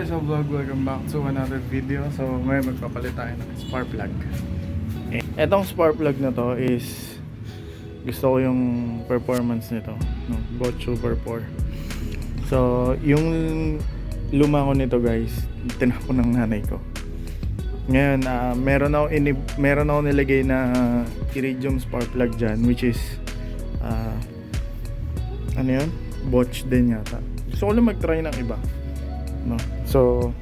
what is up vlog? Welcome back to another video. So ngayon magpapalit tayo ng spark plug. Etong spark plug na to is gusto ko yung performance nito, no? Both Super 4. So yung luma ko nito guys, tinapon ng nanay ko. Ngayon meron ako nilagay na iridium spark plug dyan, which is ano yun? Bosch din yata. Gusto ko lang mag-try ng iba, no? So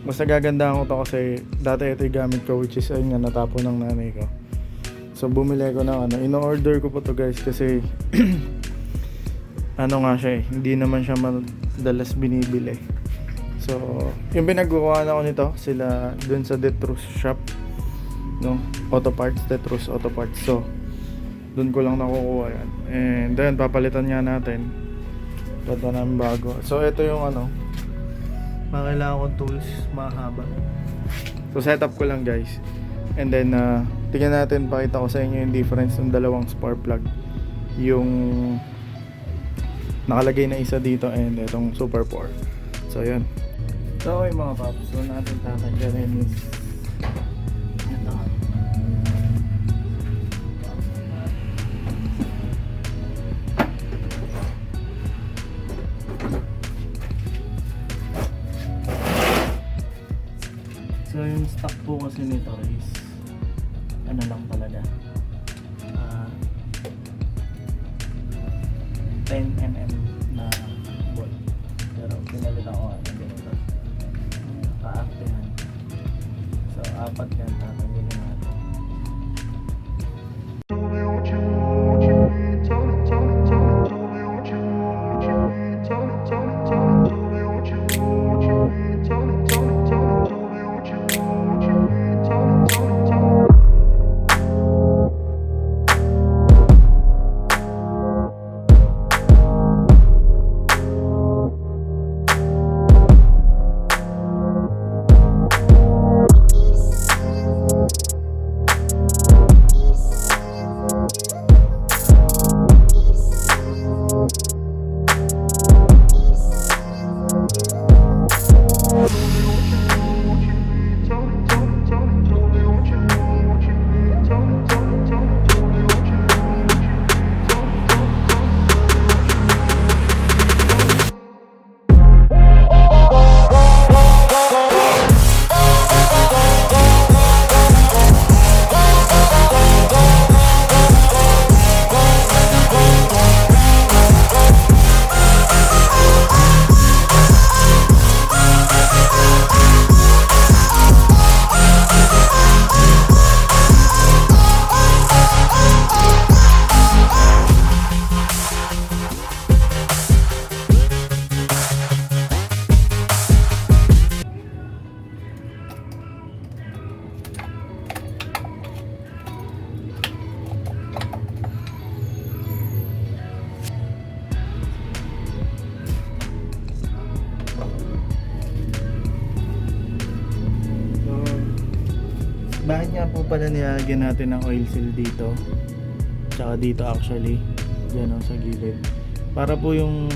mas nagagandahan ko to kasi dati ito yung gamit ko, which is ayun nga, natapon ng nanay ko. So bumili ko ng in-order ko po to guys kasi ano nga siya hindi naman siya madalas binibili. So yung pinagkukuha na ko nito sila dun sa Detrus shop, no? Auto Parts, Detrus Auto Parts. So dun ko lang nakukuha yan, and then papalitan nga natin ito namin bago. So ito yung kailangan kong tools, mahaba. So setup ko lang guys, and then tingnan natin, pakita ko sa inyo yung difference ng dalawang spark plug, yung nakalagay na isa dito and itong Super 4. So yun. So okay mga paps, so natin tatanggalin is ito. So yung stock po kasi nito is ano lang talaga 10mm na bolt, pero pinalitan ko ng ganito kaaktihan. So apat yan tatanggalin natin. Bakit nga po pala nilagyan natin ng oil seal dito, tsaka dito actually, dyan sa gilid, para po yung,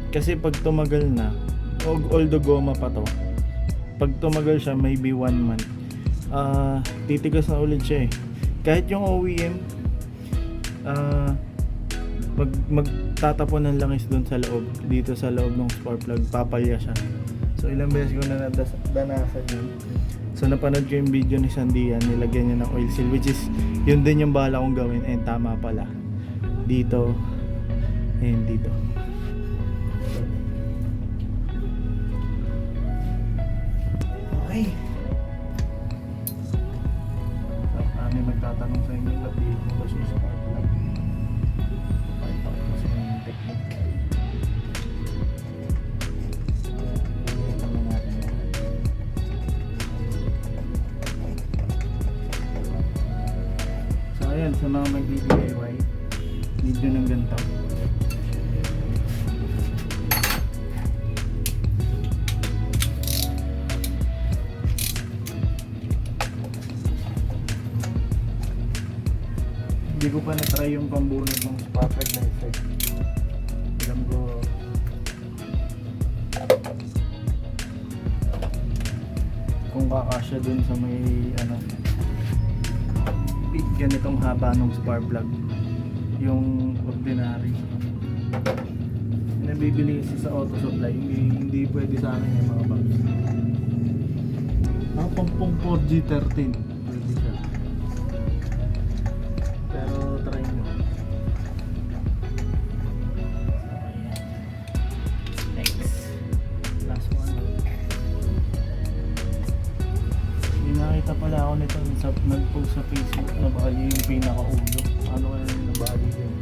kasi pag tumagal na, although goma pa to, pag tumagal siya maybe 1 month, titigas na ulit siya kahit yung OEM magtatapon ng langis dun sa loob, dito sa loob ng spark plug, papalya siya. So ilang beses ko na danasan yun. So napanood ko yung video ni Sandian, nilagyan niya ng oil seal, which is yun din yung bala kong gawin, and tama pala dito and dito. Okay. So may magtatanong sa inyo ba't di mo ba siya spark plug? Pakita ko sa inyo yung technique. Ayan, sa mga mag-DIY, video ng ganito. Hindi ko pa na-try yung pambunod ng spark plug na isa. Alam ko makakasya dun sa may ano, ganitong haba ng spark plug, yung ordinary. Nabibili kasi sa auto supply, hindi pwede sa akin yung mga box. Pang 4G13 pwede siya, pero try nyo. Next, last one. May nakita pala ako nito sa nag-post sa Facebook na bali yung pinaka-ulo. Ano kaya yung nabali yun?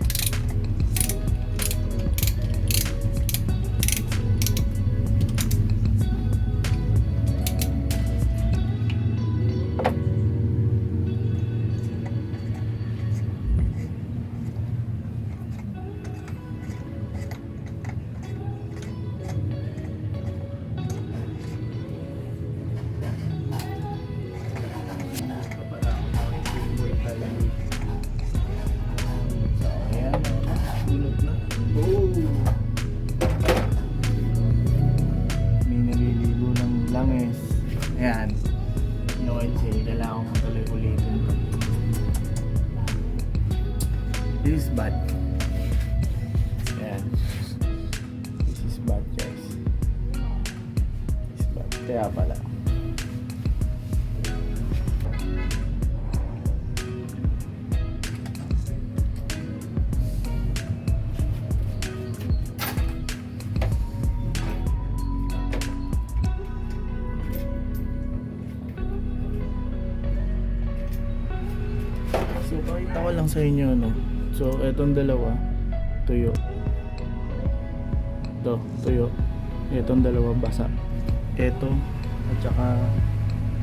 Ayan, no say, kailangan mo tuloy ulitin. This is bad. Ayan, this is bad guys. This is bad, kaya pala. So pakita ko lang sa inyo no. So etong dalawa tuyo. Ito tuyo. Etong dalawa basa. Eto at saka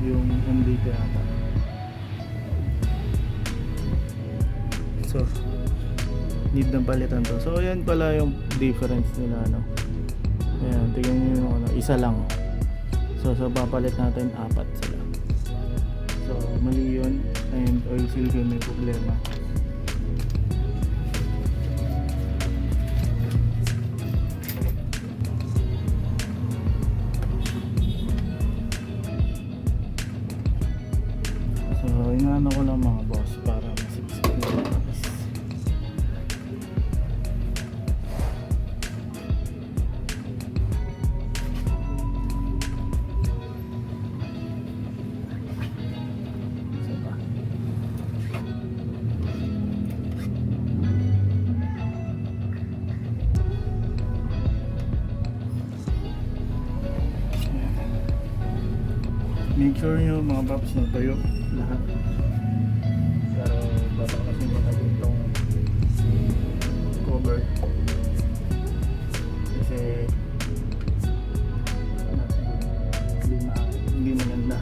yung dito ata. So need na palitan to. So yan pala yung difference nila no. Ayan, tingnan nyo yung ano, isa lang. So papalit natin 4 sila. So mali yun. And oil seal ko may problema. So inaano ko lang mga boss para masipsip nila. Make sure nyo mga paps na tayo lahat. Pero baka kasi baka itong cover kasi hindi maganda.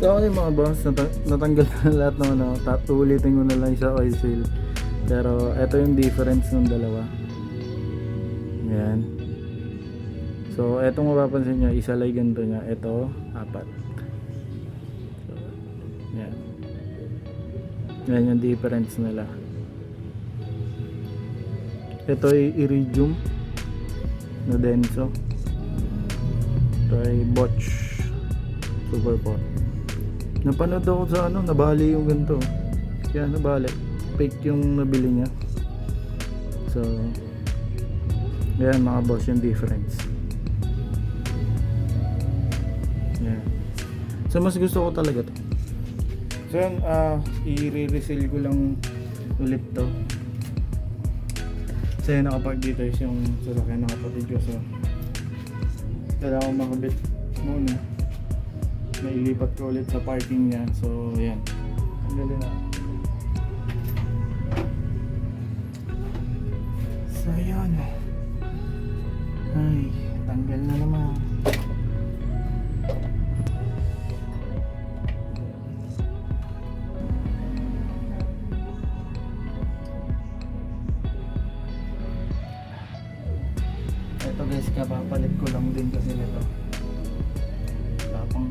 So okay mga boss, natanggal na lahat ng ano. Ulitin ko na lang sa oil seal. Pero ito yung difference ng dalawa. Yan. So, etong mapapansin nyo, isa lang ganito niya. Ito, 4. So, yan. Yan yung difference nila. Ito ay iridium na denso. Ito ay Bosch Super 4. Napanood ako sa ano, nabali yung ganito. Kaya nabali. Fake yung nabili niya. So, yan mga boss yung difference. So mas gusto ko talaga to. So yun, i-re-reseal ko lang ulit to. So yun, nakapark dito is yung sasakyan ng kapatid ko. So kailangan ko makabit muna. Nailipat ko ulit sa parking niya. So yan, ang galing na. So yun, ay tanggal na naman. Ito guys, kapapalit ko lang din kasi nito. Wala pang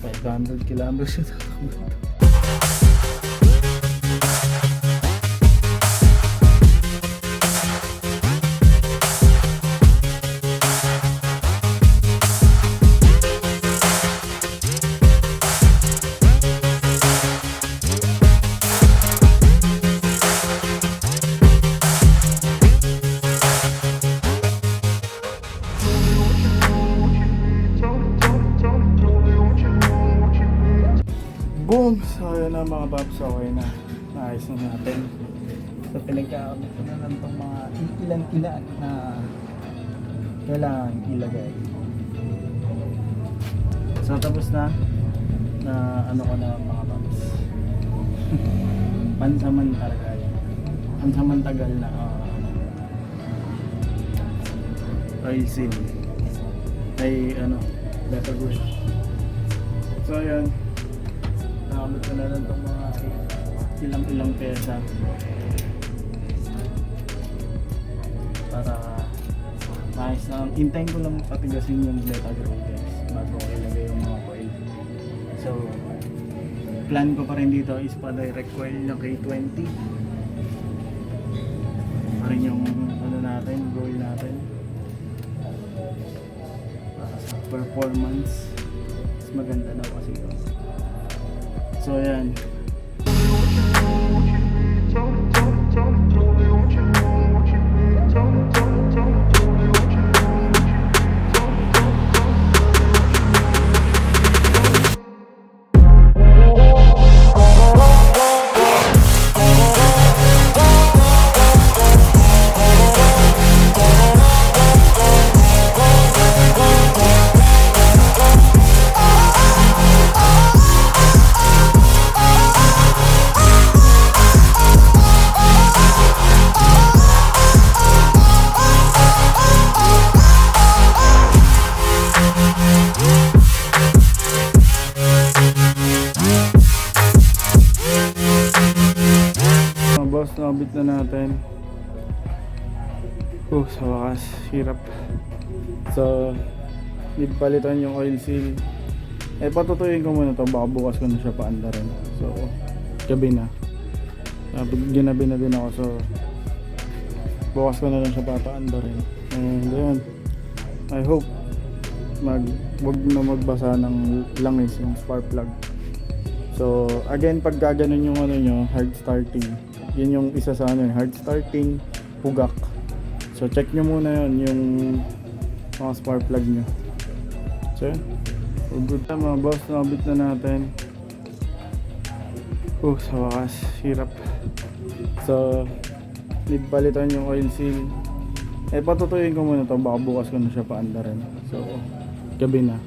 500 kilometers siya tatakbo. Boom! So yun na mga paps, okay na. Naayos na natin. So pinagkakamit ko na lang itong mga ilan-ilan na kailangan ilagay. So tapos na ano ko na mga paps. Pansamantagal. Pansamantagal na oil seal. Ay letter grade. So ayan. Nakamit ko na lang itong mga ilang pesa para maayos na. Hintayin ko lang patigasin yung letter grade guys bago ko ilagay yung mga coil. So plan ko pa rin dito is pa direct coil na K20 pa rin yung natin, goal natin para sa performance. Mas maganda daw kasi ito. So ayan. Boss, nabit na natin. Sa wakas, hirap. So, need palitan yung oil seal. Patutuyin ko muna to, baka bukas ko na siya paanda rin. So, gabi na. Ginabi na din ako, so bukas ko na lang siya papaanda rin. And ayun, I hope wag na magbasa ng langis yung spark plug. So, again, pag gaganon yung nyo, hard starting. Yun yung isa sa hard starting, pugak. So check nyo muna yun, yung mga spark plug nyo. So good na mga boss, nabit na natin. Sa wakas, hirap. So need palitan yung oil seal. Patutuyin ko muna to, baka bukas ko na siya paanda rin. So gabi na.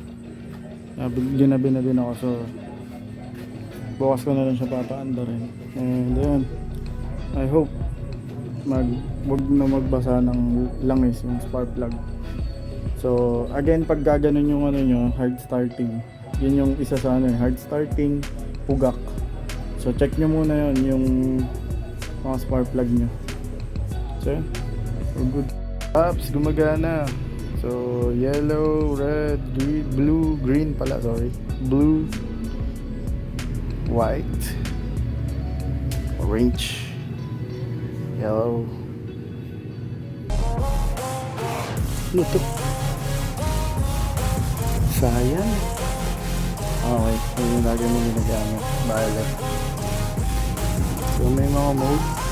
Ginabi na din ako, so bukas ko na lang siya papaanda rin. And ayun, I hope wag na magbasa ng langis yung spark plug. So again, pag gaganon yung nyo, hard starting. Yun yung isa sa hard starting, pugak. So check nyo muna yun, yung mga spark plug nyo. So good. Apps, gumagana. So yellow, red, green, blue, green pala, sorry. Blue, white, orange, yellow. Lutok. Sayang. Okay, so yung lagi mo ginagamit. Violet. So may mga mode.